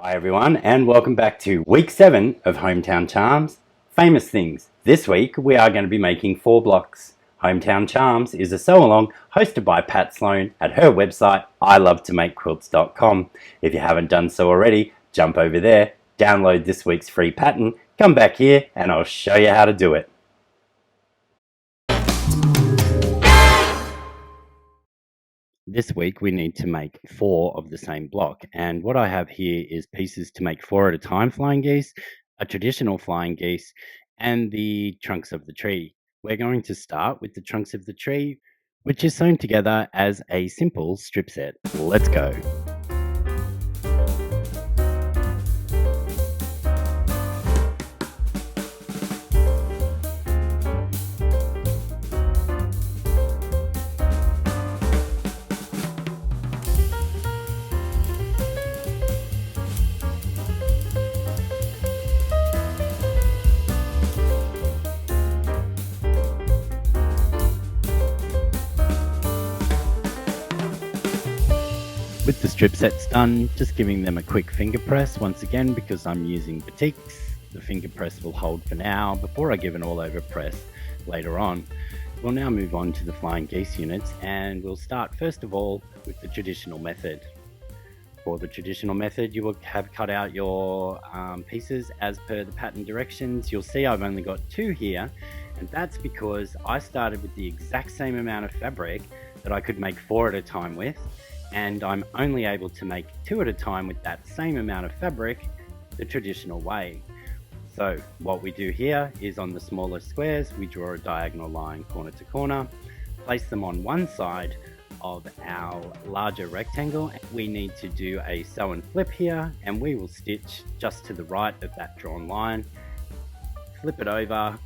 Hi everyone, and welcome back to week 7 of Hometown Charms, Famous Things. This week we are going to be making 4 blocks. Hometown Charms is a sew-along hosted by Pat Sloan at her website ilovetomakequilts.com. If you haven't done so already, jump over there, download this week's free pattern, come back here and I'll show you how to do it. This week we need to make 4 of the same block, and what I have here is pieces to make 4 at a time flying geese, a traditional flying geese, and the trunks of the tree. We're going to start with the trunks of the tree, which is sewn together as a simple strip set. Let's go. With the strip sets done, just giving them a quick finger press once again because I'm using batiks. The finger press will hold for now before I give an all over press later on. We'll now move on to the flying geese units, and we'll start first of all with the traditional method. For the traditional method, you will have cut out your pieces as per the pattern directions. You'll see I've only got 2 here, and that's because I started with the exact same amount of fabric that I could make 4 at a time with, and I'm only able to make 2 at a time with that same amount of fabric the traditional way. So what we do here is on the smaller squares, we draw a diagonal line corner to corner, place them on one side of our larger rectangle. We need to do a sew and flip here, and we will stitch just to the right of that drawn line, flip it over,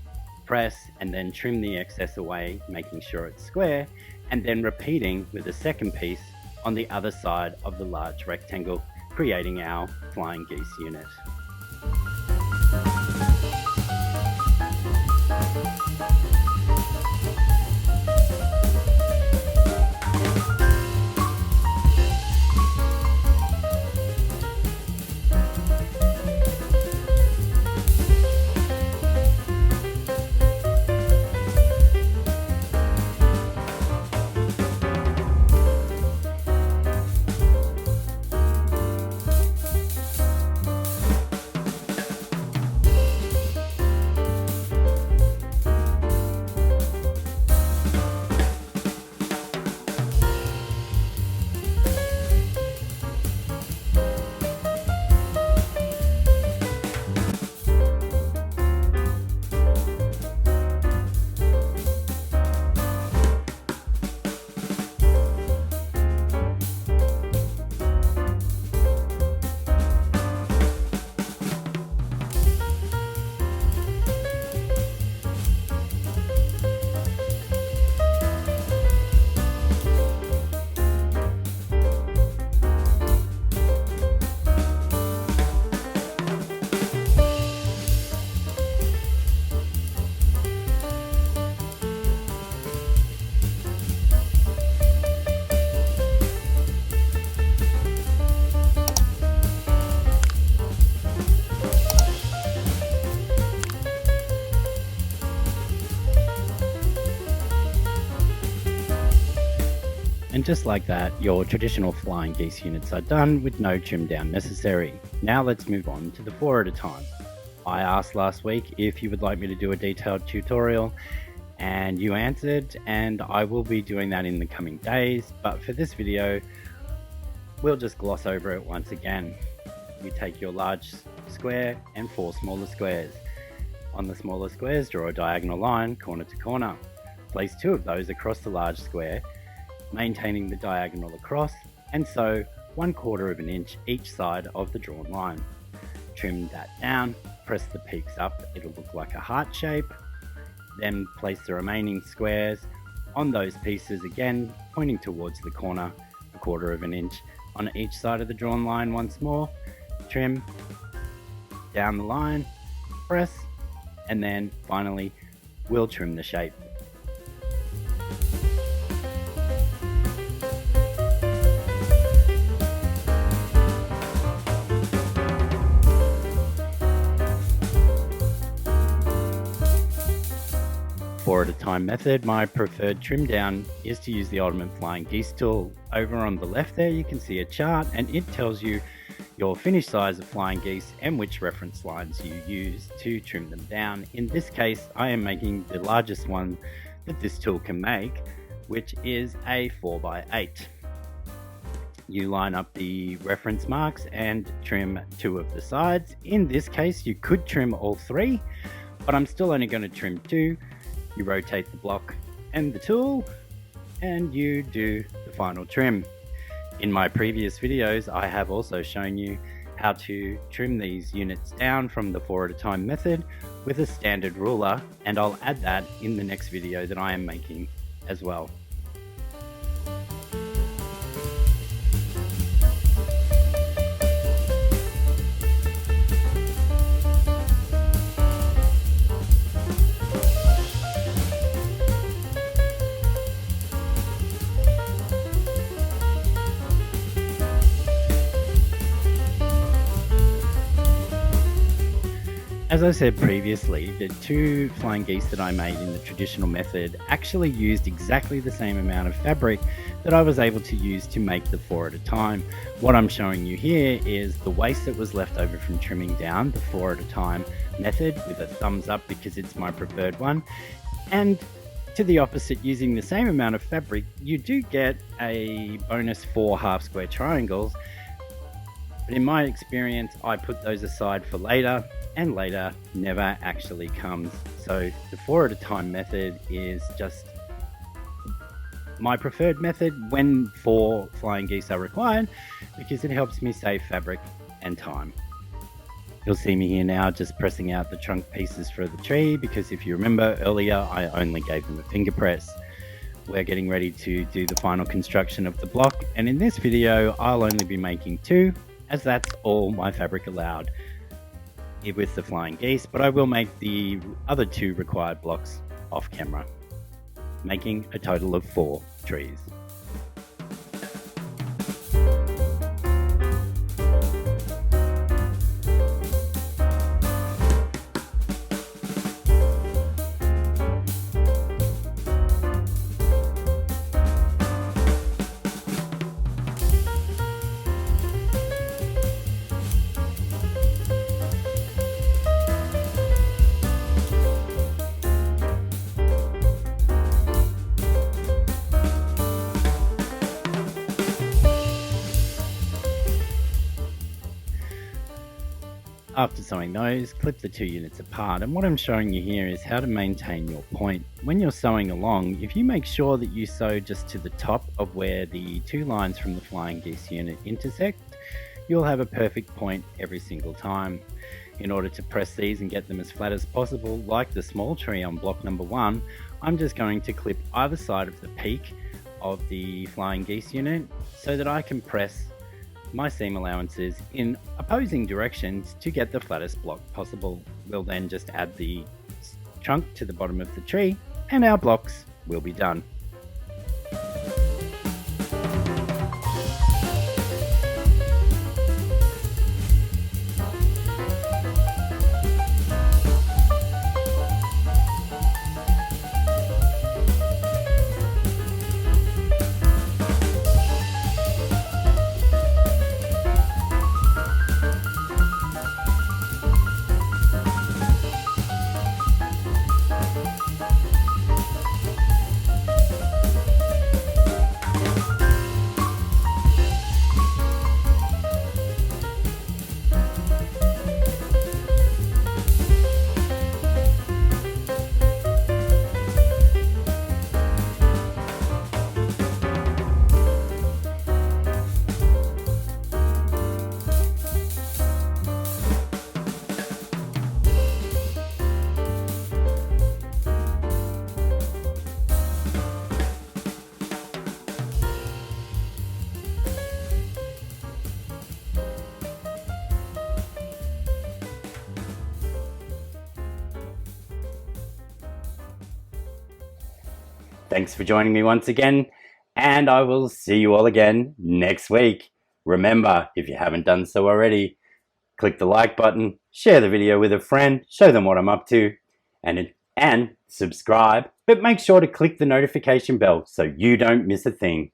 press, and then trim the excess away, making sure it's square, and then repeating with the second piece on the other side of the large rectangle, creating our flying geese unit. And just like that, your traditional flying geese units are done with no trim down necessary. Now let's move on to the 4 at a time. I asked last week if you would like me to do a detailed tutorial, and you answered, and I will be doing that in the coming days, but for this video, we'll just gloss over it once again. You take your large square and 4 smaller squares. On the smaller squares, draw a diagonal line corner to corner. Place 2 of those across the large square, maintaining the diagonal across, and sew 1/4 of an inch each side of the drawn line. Trim that down, press the peaks up, it'll look like a heart shape. Then place the remaining squares on those pieces again, pointing towards the corner, 1/4 of an inch on each side of the drawn line once more. Trim down the line, press, and then finally we'll trim the shape. 4 at a time method, my preferred trim down is to use the Ultimate Flying Geese tool. Over on the left there you can see a chart and it tells you your finished size of flying geese and which reference lines you use to trim them down. In this case I am making the largest one that this tool can make, which is a 4x8. You line up the reference marks and trim 2 of the sides. In this case you could trim all 3, but I'm still only going to trim 2. You rotate the block and the tool and you do the final trim. In my previous videos I have also shown you how to trim these units down from the 4 at a time method with a standard ruler, and I'll add that in the next video that I am making as well. As I said previously, the 2 flying geese that I made in the traditional method actually used exactly the same amount of fabric that I was able to use to make the 4 at a time. What I'm showing you here is the waste that was left over from trimming down the 4 at a time method with a thumbs up because it's my preferred one. And to the opposite, using the same amount of fabric, you do get a bonus 4 half square triangles. But in my experience, I put those aside for later, and later never actually comes. So the 4 at a time method is just my preferred method when 4 flying geese are required, because it helps me save fabric and time. You'll see me here now just pressing out the trunk pieces for the tree, because if you remember earlier I only gave them a finger press. We're getting ready to do the final construction of the block, and in this video I'll only be making 2, as that's all my fabric allowed with the flying geese, but I will make the other 2 required blocks off camera, making a total of 4 trees. After sewing those, clip the 2 units apart, and what I'm showing you here is how to maintain your point. When you're sewing along, if you make sure that you sew just to the top of where the 2 lines from the flying geese unit intersect, you'll have a perfect point every single time. In order to press these and get them as flat as possible, like the small tree on block number 1, I'm just going to clip either side of the peak of the flying geese unit so that I can press my seam allowances in opposing directions to get the flattest block possible. We'll then just add the trunk to the bottom of the tree and our blocks will be done. Thanks for joining me once again, and I will see you all again next week. Remember, if you haven't done so already, click the like button, share the video with a friend, show them what I'm up to, and and subscribe, but make sure to click the notification bell so you don't miss a thing.